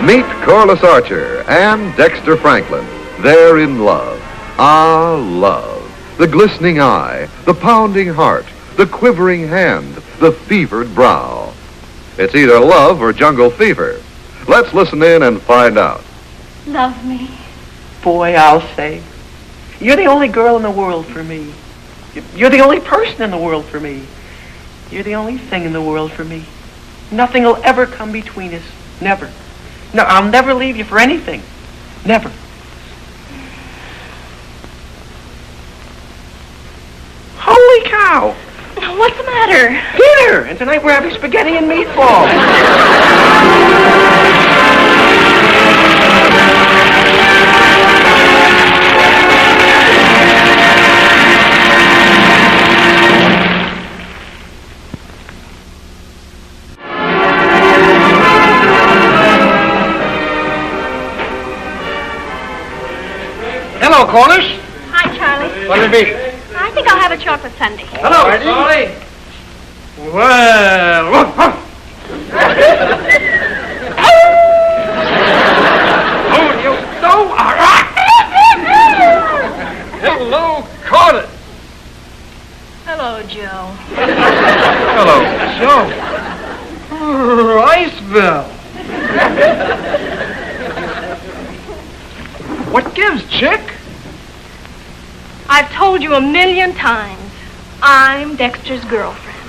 Meet Corliss Archer and Dexter Franklin. They're in love. Ah, love. The glistening eye, the pounding heart, the quivering hand, the fevered brow. It's either love or jungle fever. Let's listen in and find out. Love me. Boy, I'll say. You're the only girl in the world for me. You're the only person in the world for me. You're the only thing in the world for me. Nothing will ever come between us. Never. No, I'll never leave you for anything. Never. Holy cow! What's the matter? Dinner! And tonight we're having spaghetti and meatballs. Hello, Corliss. Hi, Charlie. What'll it be? I think I'll have a chocolate sundae. Hello, Charlie. Well, oh, you so all right. Hello, Corliss. Hello, Joe. Hello, Joe. Iceville. What gives, chick? I've told you 1,000,000 times, I'm Dexter's girlfriend.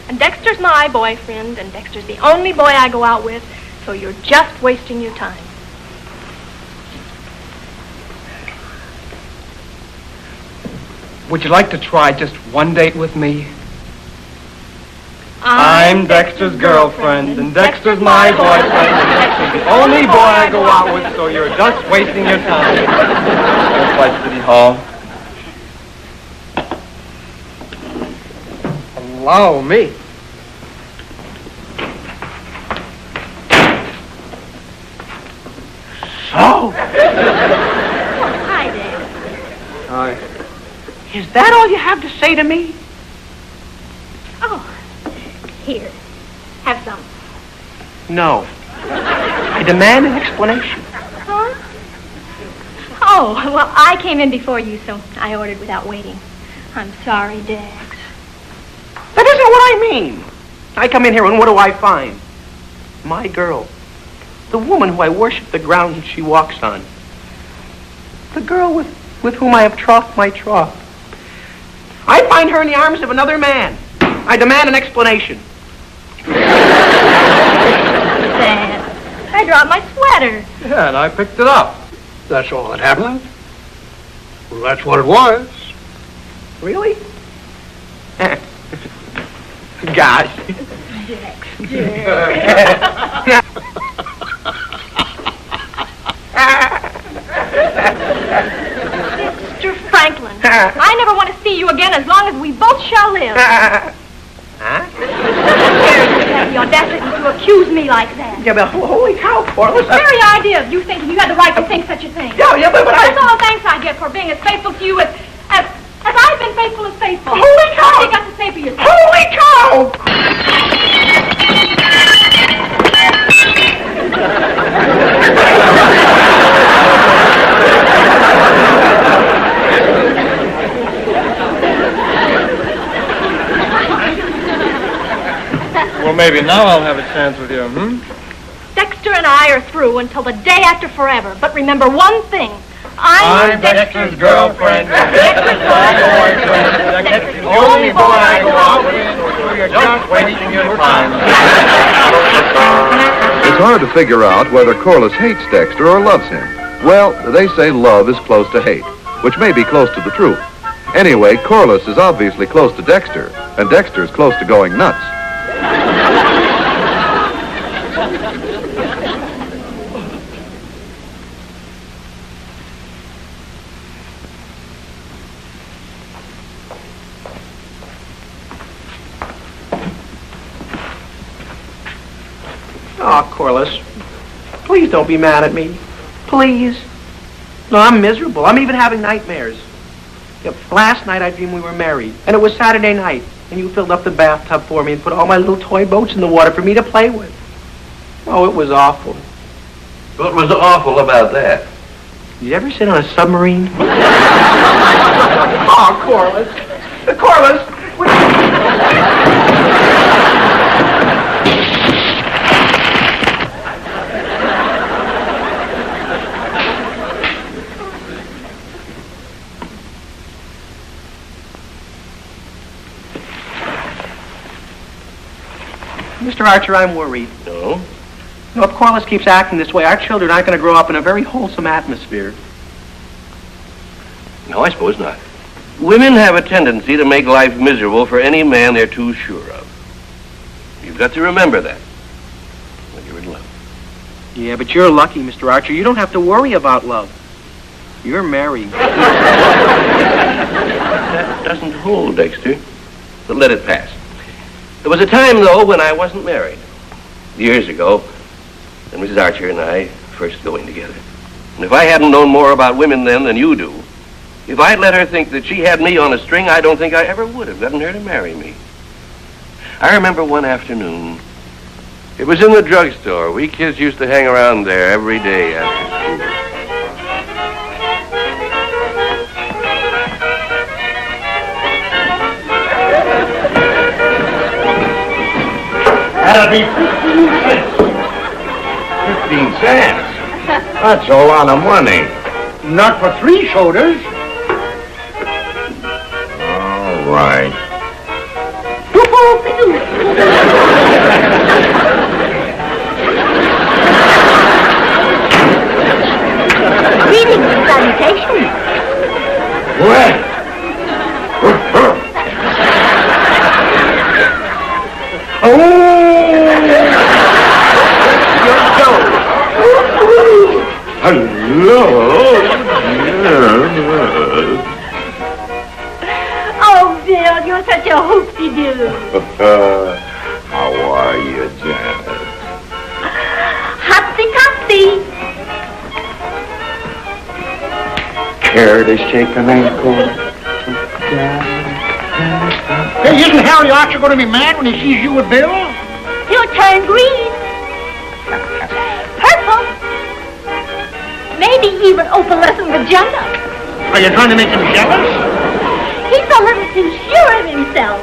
And Dexter's my boyfriend, and Dexter's the only boy I go out with, so you're just wasting your time. Would you like to try just one date with me? I'm Dexter's girlfriend, and Dexter's my boyfriend. Dexter's the only boy I go out with, so you're just wasting your time. Just like City Hall. Allow me. So. Hi, Dad. Hi. Is that all you have to say to me? Oh, here. Have some. No. I demand an explanation. Huh? Oh, well, I came in before you, so I ordered without waiting. I'm sorry, Dex. That isn't what I mean. I come in here and what do I find? My girl. The woman who I worship the ground she walks on. The girl with whom I have troughed my trough. I find her in the arms of another man. I demand an explanation. Dad, I dropped my sweater. Yeah, and I picked it up. That's all that happened? Well, that's what it was. Really? Gosh. Mr. Franklin, I never want to see you again as long as we both shall live. Huh? You have the audacity to accuse me like that. Yeah, but holy cow, Corliss. The very idea of you thinking you had the right to think such a thing. Yeah, but I... That's all thanks I get for being as faithful to you as I've been faithful as faithful. Holy cow! What do you got to say for yourself? Holy cow! Well, maybe now I'll have a chance with you, Dexter and I are through until the day after forever. But remember one thing. I'm Dexter's girlfriend. Dexter's my boyfriend. Dexter's the only boy I go out with, so you're just wasting your time. It's hard to figure out whether Corliss hates Dexter or loves him. Well, they say love is close to hate, which may be close to the truth. Anyway, Corliss is obviously close to Dexter, and Dexter's close to going nuts. Oh, Corliss, please don't be mad at me. Please. No, I'm miserable. I'm even having nightmares. Yep, last night I dreamed we were married, and it was Saturday night, and you filled up the bathtub for me and put all my little toy boats in the water for me to play with. Oh, it was awful. What was awful about that? You ever sit on a submarine? Oh, Corliss. Corliss! Mr. Archer, I'm worried. No? You know, if Corliss keeps acting this way, our children aren't going to grow up in a very wholesome atmosphere. No, I suppose not. Women have a tendency to make life miserable for any man they're too sure of. You've got to remember that when you're in love. Yeah, but you're lucky, Mr. Archer. You don't have to worry about love. You're married. That doesn't hold, Dexter. But let it pass. There was a time, though, when I wasn't married. Years ago, when Mrs. Archer and I first going together. And if I hadn't known more about women then than you do, if I'd let her think that she had me on a string, I don't think I ever would have gotten her to marry me. I remember one afternoon. It was in the drugstore. We kids used to hang around there every day after school. That'll be 15 cents. 15 cents? That's a lot of money. Not for 3 sodas. All right. Greetings and salutations. What? Hello. Oh, Bill, you're such a hoopty-doo. How are you, Janet? Hopsy-topsy. Care to shake an ankle? Hey, isn't Harry Archer going to be mad when he sees you with Bill? He'll turn green. Purple. Maybe even opalescent magenta. Are you trying to make him jealous? He's a little too sure of himself.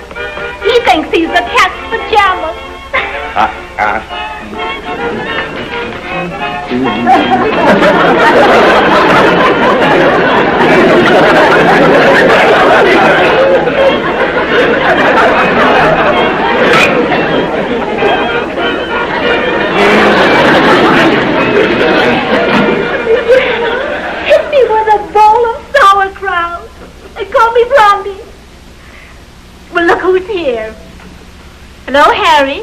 He thinks he's the cat's pajamas. Hit me with a bowl of sauerkraut and call me Blondie. Well, look who's here. Hello, Harry.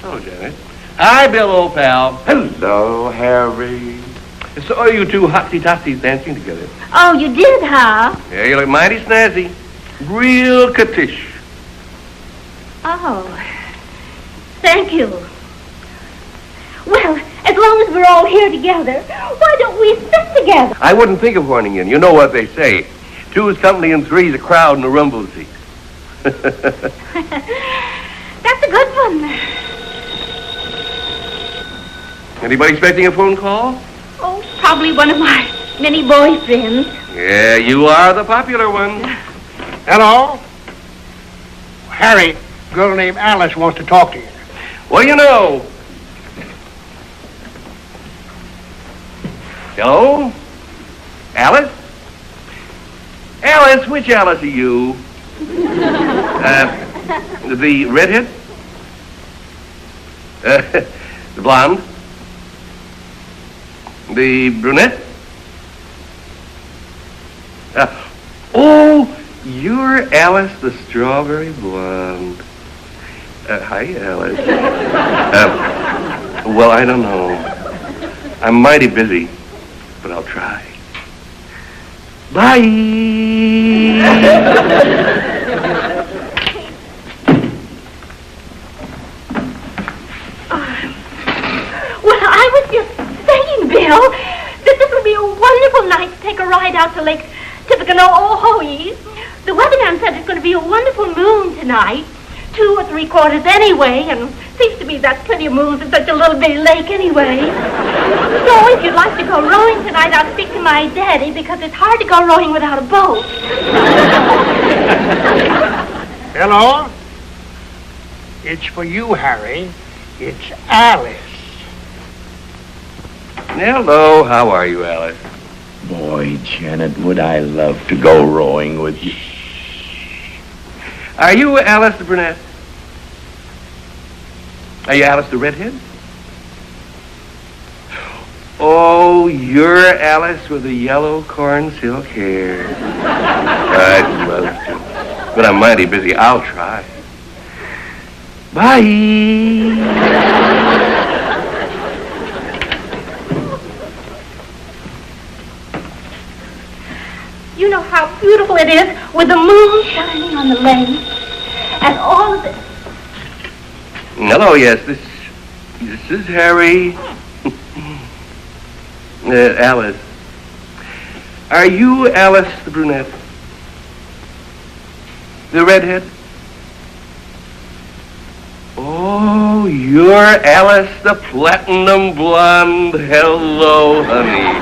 Oh, Janet. Hi, Bill, old pal. Hello, Harry. Saw you two hotsy-totsies dancing together. Oh, you did, huh? Yeah, you look mighty snazzy. Real cattish. Oh, thank you. Well, as long as we're all here together, why don't we sit together? I wouldn't think of horning in. You know what they say. 2 is company and 3 is a crowd in a rumble seat. That's a good one. Anybody expecting a phone call? Oh, probably one of my many boyfriends. Yeah, you are the popular one. Hello? Harry, a girl named Alice wants to talk to you. What do you know? Hello? Alice? Alice, which Alice are you? The redhead? The blonde? The brunette? Oh, you're Alice the strawberry blonde. Hi, Alice. Well, I don't know. I'm mighty busy, but I'll try. Bye. Well, I was just saying, Bill, that this would be a wonderful night to take a ride out to Lake Tippecanoe. The weatherman said it's going to be a wonderful moon tonight, 2 or 3 quarters anyway, and seems to me that's plenty of moon for such a little bitty lake anyway. So if you'd like to go rowing tonight, I'll speak to my daddy because it's hard to go rowing without a boat. Hello? It's for you, Harry. It's Alice. Hello, how are you, Alice? Boy, Janet, would I love to go rowing with you. Are you Alice the brunette? Are you Alice the redhead? Oh, you're Alice with the yellow corn silk hair. I'd love to, but I'm mighty busy. I'll try. Bye. You know how beautiful it is with the moon shining on the lake and all of it. Hello, yes, this is Harry. Alice. Are you Alice the brunette? The redhead? Oh, you're Alice the platinum blonde. Hello, honey.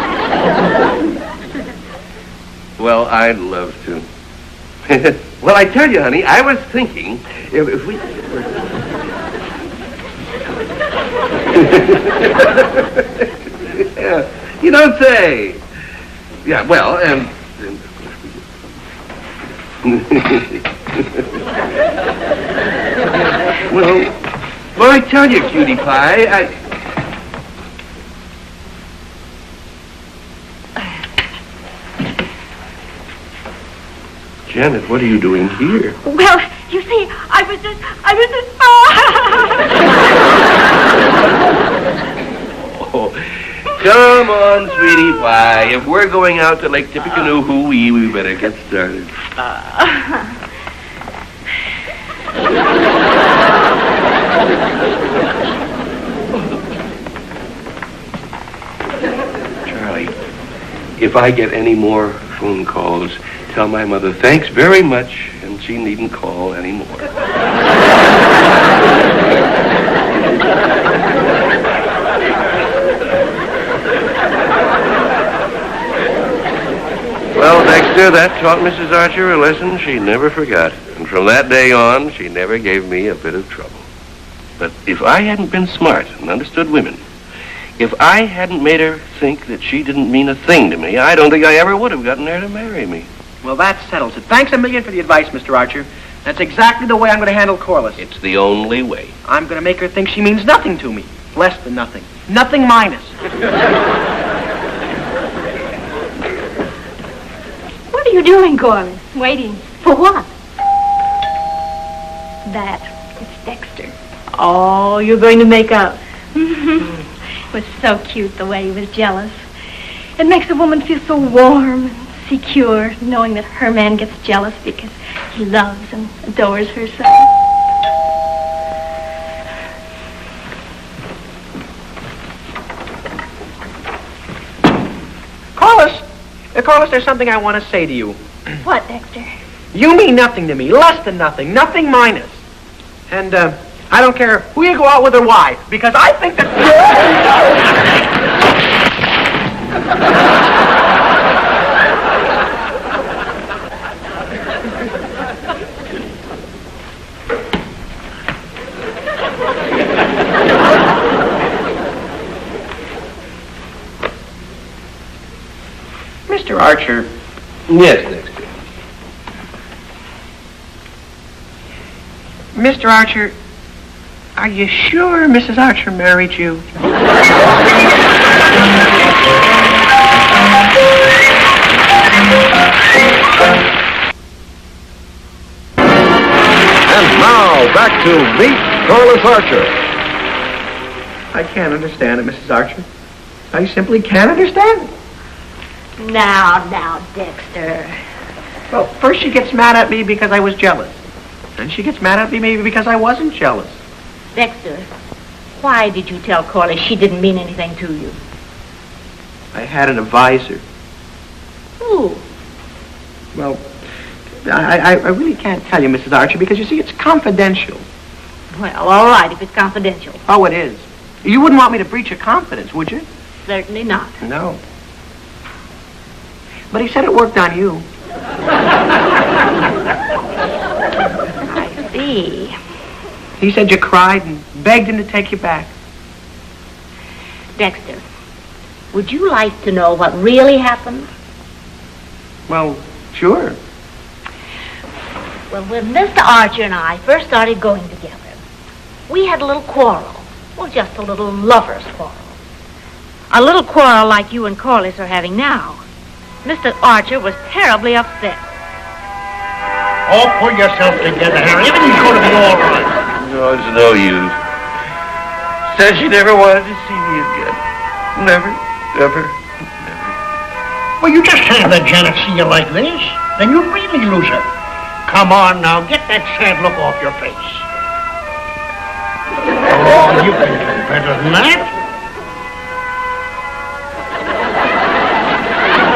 Well, I'd love to. Well, I tell you, honey, I was thinking if we... Yeah, you don't say. Yeah, well, and well, I tell you, cutie pie, Janet, what are you doing here? Well, you see, I was just... Oh, come on, sweetie pie. If we're going out to Lake Tippecanoe, we better get started. Charlie, if I get any more phone calls, tell my mother thanks very much, and she needn't call anymore. Well, Dexter, that taught Mrs. Archer a lesson she never forgot. And from that day on, she never gave me a bit of trouble. But if I hadn't been smart and understood women, if I hadn't made her think that she didn't mean a thing to me, I don't think I ever would have gotten her to marry me. Well, that settles it. Thanks a million for the advice, Mr. Archer. That's exactly the way I'm going to handle Corliss. It's the only way. I'm going to make her think she means nothing to me. Less than nothing. Nothing minus. What are you doing, Corliss? Waiting. For what? That. It's Dexter. Oh, you're going to make up. It was so cute the way he was jealous. It makes a woman feel so warm and secure, knowing that her man gets jealous because he loves and adores her so. Corliss, there's something I want to say to you. What, Dexter? You mean nothing to me. Less than nothing. Nothing minus. And, I don't care who you go out with or why, because I think that... Mr. Archer. Yes, Dexter. Mr. Archer, are you sure Mrs. Archer married you? And now, back to Meet Corliss Archer. I can't understand it, Mrs. Archer. I simply can't understand it. Now, Dexter. Well, first she gets mad at me because I was jealous. Then she gets mad at me maybe because I wasn't jealous. Dexter, why did you tell Corliss she didn't mean anything to you? I had an advisor. Who? Well, I really can't tell you, Mrs. Archer, because you see, it's confidential. Well, all right, if it's confidential. Oh, it is. You wouldn't want me to breach your confidence, would you? Certainly not. No. But he said it worked on you. I see. He said you cried and begged him to take you back. Dexter, would you like to know what really happened? Well, sure. Well, when Mr. Archer and I first started going together, we had a little quarrel. Well, just a little lover's quarrel. A little quarrel like you and Corliss are having now. Mr. Archer was terribly upset. Oh, pull yourself together, Harry. Everything's going to be all right. No, it's no use. Says she never wanted to see me again. Never, never, never. Well, you just can't let Janet see you like this. Then you'd really lose her. Come on now, get that sad look off your face. Oh, you can do better than that.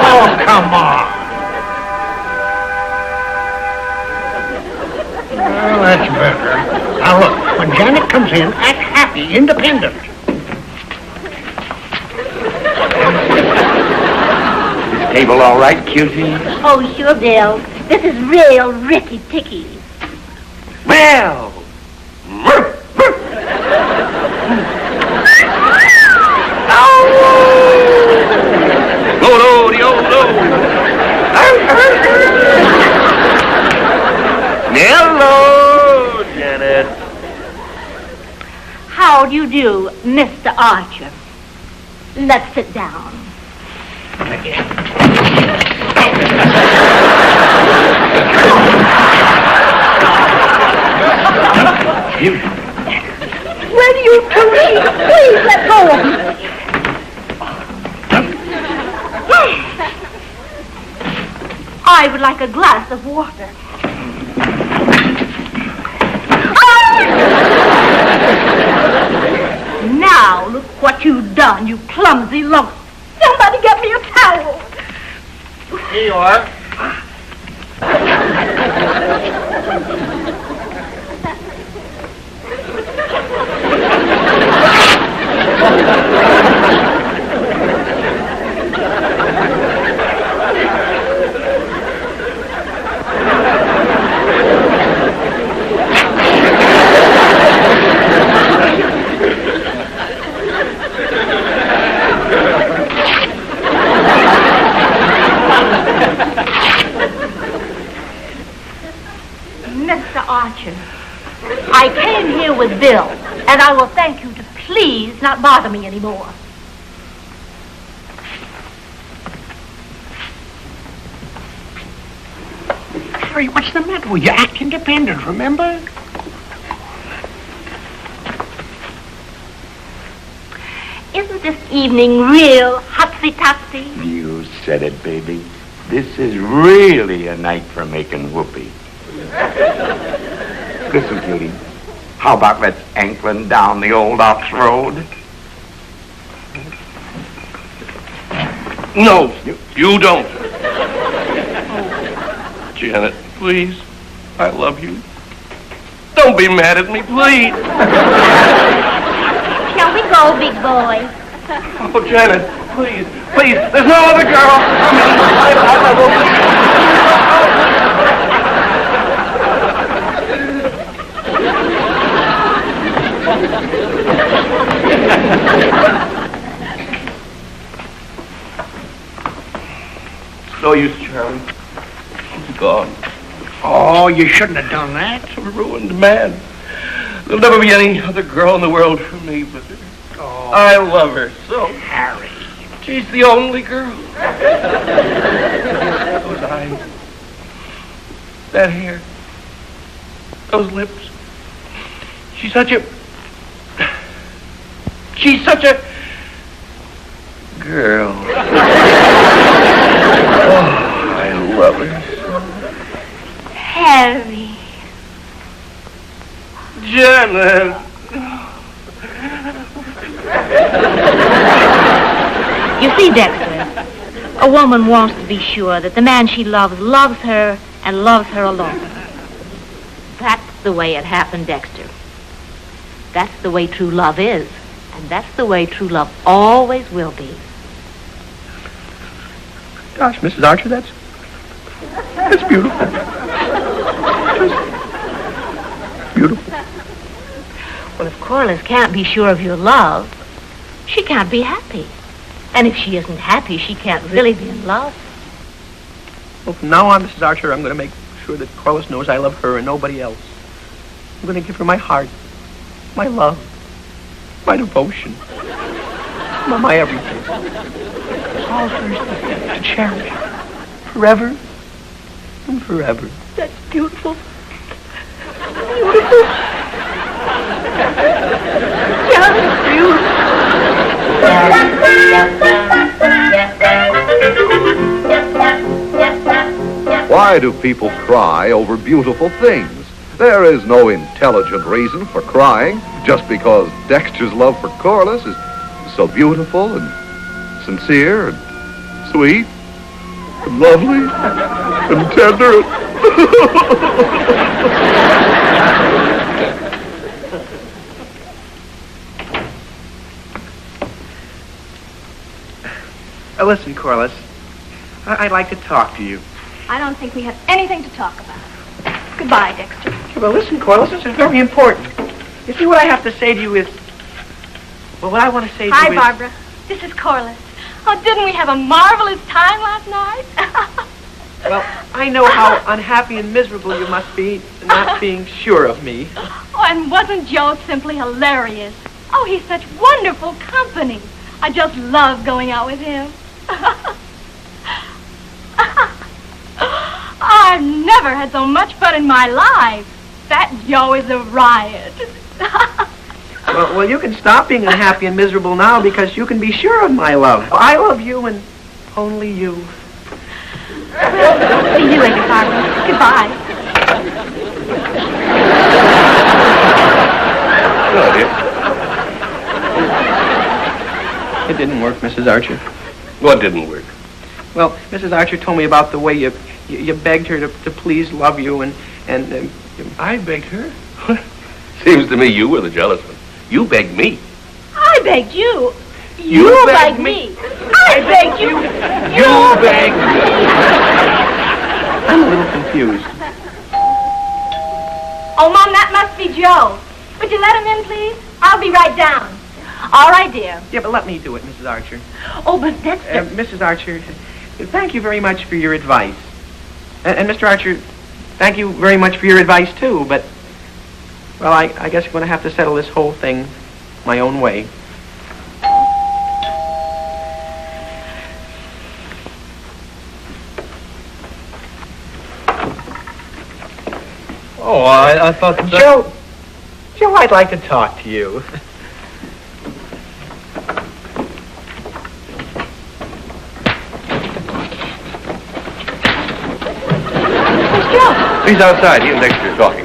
Oh, come on. Well, that's better. Now look, when Janet comes in, act happy, independent. Is table all right, cutie? Oh, sure, Bill. This is real ricky-ticky. Well, hello, Janet. How do you do, Mr. Archer? Let's sit down. Will you please let go of me? I would like a glass of water. Now, look what you've done, you clumsy lump. Somebody get me a towel. Here you are. I came here with Bill, and I will thank you to please not bother me anymore. Harry, what's the matter with you? Act independent, remember? Isn't this evening real hotsy-totsy? You said it, baby. This is really a night for making whoopee. Listen, cutie, how about let's ankling down the old Ox Road? No, you don't. Janet, please. I love you. Don't be mad at me, please. Shall we go, big boy? Oh, Janet, please, please. There's no other girl. No use, Charlie. She's gone. Oh, you shouldn't have done that. A ruined man. There'll never be any other girl in the world for me but her. Oh, I love her so. Harry. She's the only girl. Those eyes. That hair. Those lips. She's such a girl. Oh, I love her so. Harry. Janet. You see, Dexter, a woman wants to be sure that the man she loves her and loves her alone. That's the way it happened, Dexter. That's the way true love is. And that's the way true love always will be. Gosh, Mrs. Archer, that's beautiful. Just beautiful. Well, if Corliss can't be sure of your love, she can't be happy. And if she isn't happy, she can't really be in love. Well, from now on, Mrs. Archer, I'm going to make sure that Corliss knows I love her and nobody else. I'm going to give her my heart, my love, my devotion, my everything. All hers to cherish forever and forever. That's beautiful. Beautiful. Just beautiful. Why do people cry over beautiful things? There is no intelligent reason for crying just because Dexter's love for Corliss is so beautiful and sincere and sweet and lovely and tender. Listen, Corliss, I'd like to talk to you. I don't think we have anything to talk about. Goodbye, Dexter. Yeah, but listen, Corliss, this is very important. You see, what I have to say to you is... Well, what I want to say to you is... Hi, Barbara. This is Corliss. Oh, didn't we have a marvelous time last night? Well, I know how unhappy and miserable you must be not being sure of me. Oh, and wasn't Joe simply hilarious? Oh, he's such wonderful company. I just love going out with him. I've never had so much fun in my life. That Joe is a riot. Well, you can stop being unhappy and miserable now because you can be sure of my love. I love you and only you. See you later, Barbara. Goodbye. Hello, dear. It didn't work, Mrs. Archer. What didn't work? Well, Mrs. Archer told me about the way you begged her to please love you and I begged her? Seems to me you were the jealous one. You begged me. I begged you. You begged me. I begged you. You begged me. I'm a little confused. Oh, Mom, that must be Joe. Would you let him in, please? I'll be right down. All right, dear. Yeah, but let me do it, Mrs. Archer. Oh, but Dexter... Mrs. Archer, thank you very much for your advice. And Mr. Archer, thank you very much for your advice, too, but... Well, I guess I'm going to have to settle this whole thing my own way. Oh, I thought that... Joe, I'd like to talk to you. Where's Joe? He's outside. He and Dexter are talking.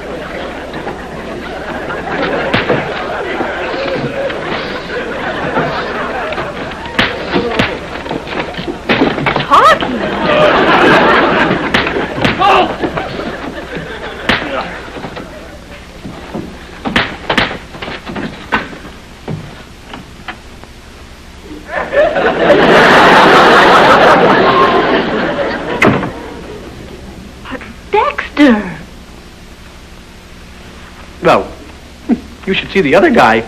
Dexter! Well, you should see the other guy.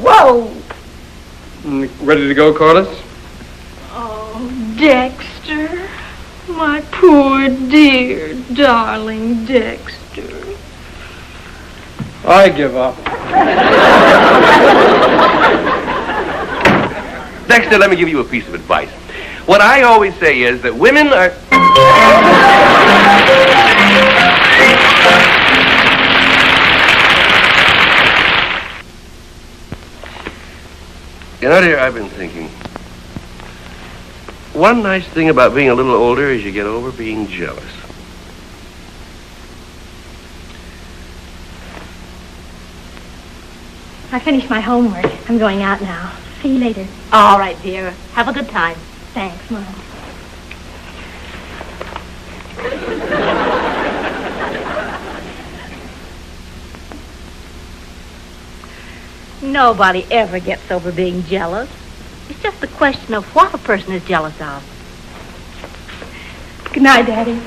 Whoa! Ready to go, Corliss? Oh, Dexter. My poor, dear, darling Dexter. I give up. Dexter, let me give you a piece of advice. What I always say is that women are... You know, dear, I've been thinking. One nice thing about being a little older is you get over being jealous. I finished my homework. I'm going out now. See you later. All right, dear. Have a good time. Thanks, Mom. Nobody ever gets over being jealous. It's just a question of what a person is jealous of. Good night, Daddy.